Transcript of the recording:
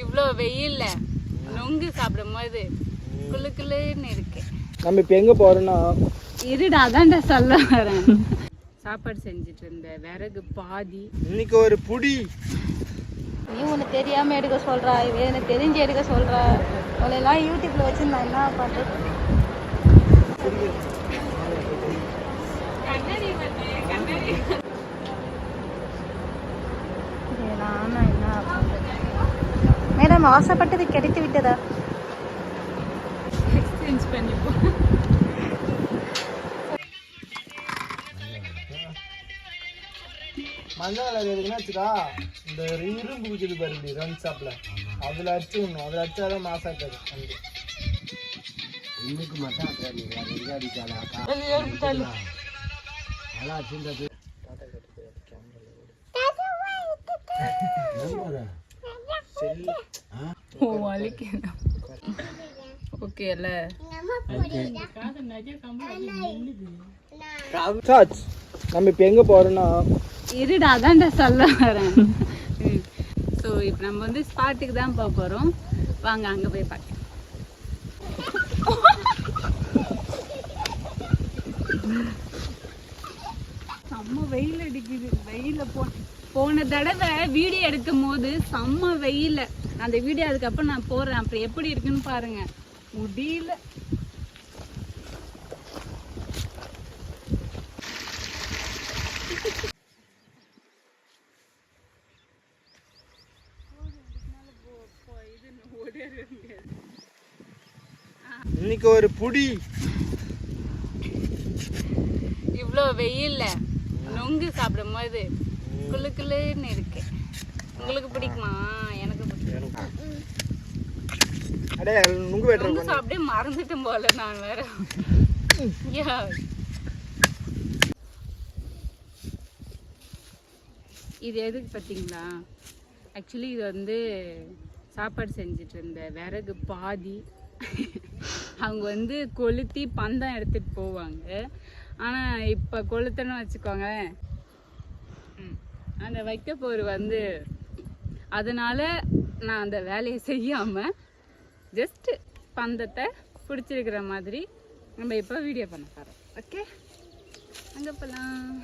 இவ்வளோ வெயில்ல நொங்கு சாப்பிடும் போது குளுக்குன்னு இருக்கு. நம்ம இப்போ எங்கே போகிறோன்னா இருடா அதான்டா சொல்ல வரேன். சாப்பாடு செஞ்சுட்டு இருந்த விறகு பாதி. இன்னைக்கு ஒரு புடி. நீ ஒன்று தெரியாமல் எடுக்க சொல்கிறா, இது எனக்கு தெரிஞ்சு எடுக்க சொல்கிறா. உங்களெல்லாம் யூடியூப்பில் வச்சு நான் என்ன பண்ணுறது? மேடம் ஆசைப்பட்டது கிடைத்து விட்டதா? எக்ஸ்சேஞ்ச் பண்ணிப்போம். மஞ்சள் கலர் எதுக்குன்னா வச்சுக்கா, இந்த இரும்பு குச்சிது பாரு இப்படி ரன் ஷாப்பில், அதில் அடிச்சு விடணும். அதில் அடிச்சாதான் மாசாக்காது. இன்னைக்கு மட்டும் ஓகேல நம்ம இப்போ எங்கே போகிறோன்னா இருடா அதான்டா சொல்ல வரேன். ஸோ இப்போ நம்ம வந்து ஸ்பாட்டுக்கு தான் போக போகிறோம். வாங்க அங்கே போய் பார்க்கலாம். செம்ம வெயில் அடிக்குது. வெயில போன தடவை வீடியோ எடுக்கும் போது செம்ம வெயில அந்த வீடியோ அதுக்கப்புறம் நான் போடுறேன். அப்புறம் எப்படி இருக்குன்னு பாருங்க. முடியல. இன்னைக்கு ஒரு புடி. இவ்வளோ வெயில்ல நொங்கு சாப்பிடும் போது குளுக்குன்னு இருக்கு. உங்களுக்கு பிடிக்குமா? எனக்கு பிடிக்கும். நொங்கு சாப்பிட்டே மறந்துட்டும் போல நான் வேற. இது எதுக்கு பார்த்தீங்களா? ஆக்சுவலி இது வந்து சாப்பாடு செஞ்சுட்டு இருந்த விறகு பாதி. அவங்க வந்து கொளுத்தி பந்தம் எடுத்துட்டு போவாங்க. ஆனால் இப்போ கொளுத்தன்னு வச்சுக்கோங்க, அந்த வைக்க போர் வந்து, அதனால நான் அந்த வேலையை செய்யாமல் ஜஸ்ட்டு பந்தத்தை பிடிச்சிருக்கிற மாதிரி நம்ம இப்போ வீடியோ பண்ண போகிறோம். ஓகே, அங்கே போகலாம்.